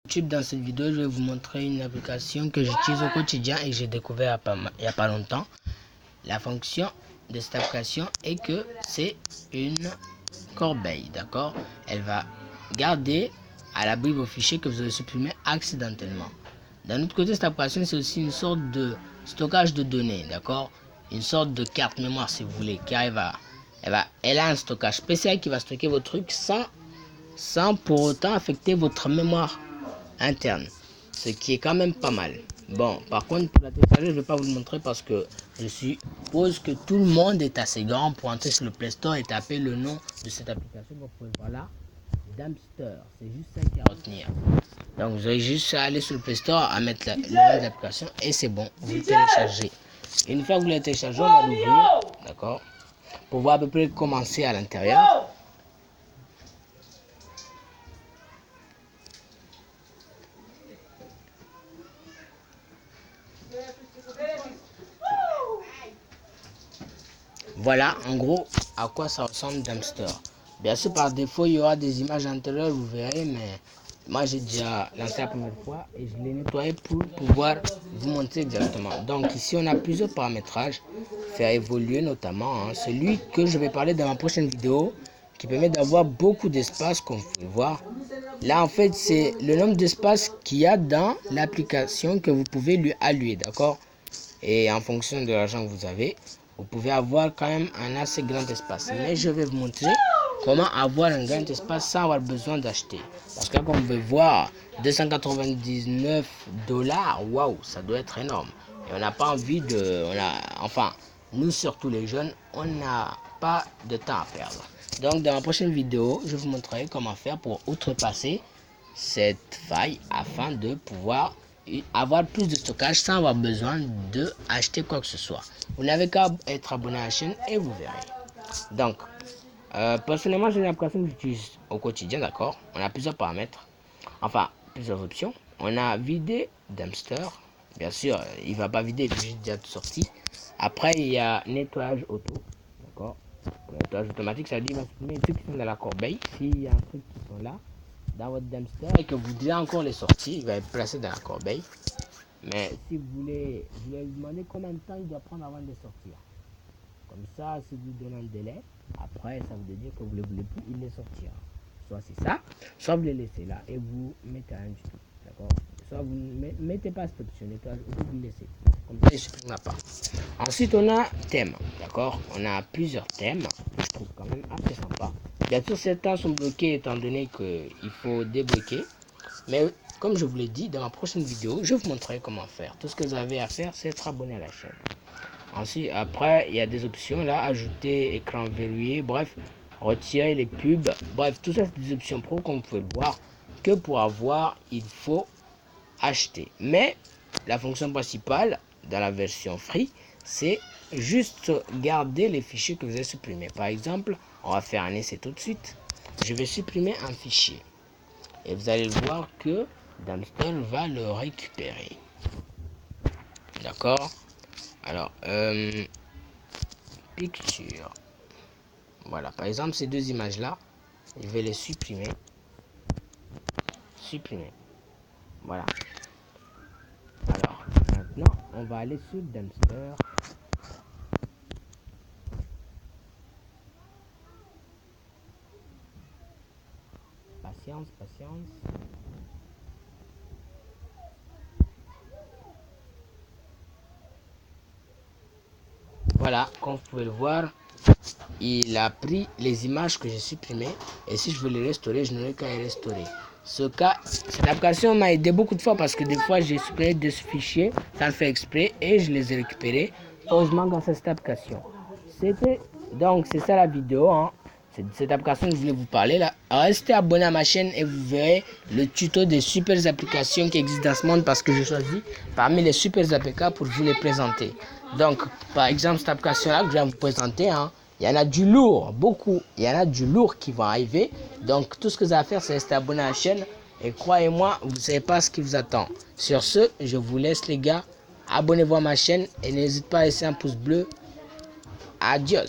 YouTube. Dans cette vidéo, je vais vous montrer une application que j'utilise au quotidien et que j'ai découvert il n'y a pas longtemps. La fonction de cette application est que c'est une corbeille, d'accord? Elle va garder à l'abri vos fichiers que vous avez supprimés accidentellement. D'un autre côté, cette application, c'est aussi une sorte de stockage de données, d'accord? Une sorte de carte mémoire, si vous voulez, car elle a un stockage spécial qui va stocker vos trucs sans pour autant affecter votre mémoire interne, ce qui est quand même pas mal. Bon, par contre, pour la télécharger, je ne vais pas vous le montrer parce que je suppose que tout le monde est assez grand pour entrer sur le Play Store et taper le nom de cette application. Vous pouvez voir là, Dumpster, c'est juste ça qu'il y a à retenir. Donc vous avez juste à aller sur le Play Store, à mettre le nom de l'application et c'est bon, vous le téléchargez. Une fois que vous l'avez téléchargé, on va l'ouvrir, d'accord, pour voir à peu près comment c'est à l'intérieur. Voilà en gros à quoi ça ressemble Dumpster. Bien sûr, par défaut, il y aura des images intérieures, vous verrez, mais moi j'ai déjà lancé la première fois et je l'ai nettoyé pour pouvoir vous montrer directement. Donc ici, on a plusieurs paramétrages, faire évoluer notamment celui que je vais parler dans ma prochaine vidéo, qui permet d'avoir beaucoup d'espace, comme vous pouvez voir. Là, en fait, c'est le nombre d'espace qu'il y a dans l'application que vous pouvez lui allouer, d'accord? Et en fonction de l'argent que vous avez, vous pouvez avoir quand même un assez grand espace. Mais je vais vous montrer comment avoir un grand espace sans avoir besoin d'acheter. Parce que comme vous pouvez voir, 299 $, waouh, ça doit être énorme. Et on n'a pas envie de... enfin, nous surtout les jeunes, on n'a pas de temps à perdre. Donc dans la prochaine vidéo, je vous montrerai comment faire pour outrepasser cette faille afin de pouvoir avoir plus de stockage sans avoir besoin de acheter quoi que ce soit. Vous n'avez qu'à être abonné à la chaîne et vous verrez. Donc, personnellement, c'est une application que j'utilise au quotidien, d'accord? On a plusieurs paramètres, enfin, plusieurs options. On a vider Dumpster. Bien sûr, il va pas vider, il est juste déjà sorti. Après, il y a nettoyage auto, d'accord? Nettoyage automatique, ça veut dire qu'il va supprimer les trucs qui sont dans la corbeille. S'il y a un truc qui sont là, dans votre Dumpster et que vous devez encore les sortir, il va être placé dans la corbeille. Mais si vous voulez, je vais lui demander combien de temps il doit prendre avant de les sortir. Comme ça, si vous donnez un délai, après ça veut dire que vous ne voulez plus, il les sortira. Soit c'est ça, soit vous les laissez là et vous mettez rien du tout. D'accord? Soit vous ne mettez pas cette option, vous le laissez. Comme ça, il ne supprimera pas. Ensuite, on a thème. D'accord? On a plusieurs thèmes que je trouve quand même assez sympa. Bien sûr, certains sont bloqués étant donné qu'il faut débloquer. Mais comme je vous l'ai dit, dans ma prochaine vidéo, je vous montrerai comment faire. Tout ce que vous avez à faire, c'est être abonné à la chaîne. Ensuite, après, il y a des options là, ajouter écran verrouillé, bref, retirer les pubs. Bref, tout ça, c'est des options pro, comme vous pouvez le voir, que pour avoir, il faut acheter. Mais la fonction principale, dans la version free, c'est juste garder les fichiers que vous avez supprimés. Par exemple, on va faire un essai tout de suite. Je vais supprimer un fichier. Et vous allez voir que Dumpster va le récupérer. D'accord? Alors, picture. Voilà, par exemple, ces deux images-là, je vais les supprimer. Supprimer. Voilà. Alors, maintenant, on va aller sur Dumpster. Patience, patience. Voilà, comme vous pouvez le voir, il a pris les images que j'ai supprimées et si je veux les restaurer, je n'aurai qu'à les restaurer. Cette application m'a aidé beaucoup de fois parce que des fois j'ai supprimé des fichiers, ça le fait exprès et je les ai récupérés. Heureusement grâce à cette application. Donc c'est ça la vidéo. C'est de cette application que je voulais vous parler là. Restez abonné à ma chaîne et vous verrez le tuto des super applications qui existent dans ce monde parce que j'ai choisi parmi les super APK pour vous les présenter. Donc par exemple cette application là que je viens de vous présenter, il y en a du lourd, beaucoup. Il y en a du lourd qui va arriver. Donc tout ce que vous avez à faire c'est rester abonné à la chaîne et croyez-moi, vous ne savez pas ce qui vous attend. Sur ce, je vous laisse les gars. Abonnez-vous à ma chaîne et n'hésitez pas à laisser un pouce bleu. Adios.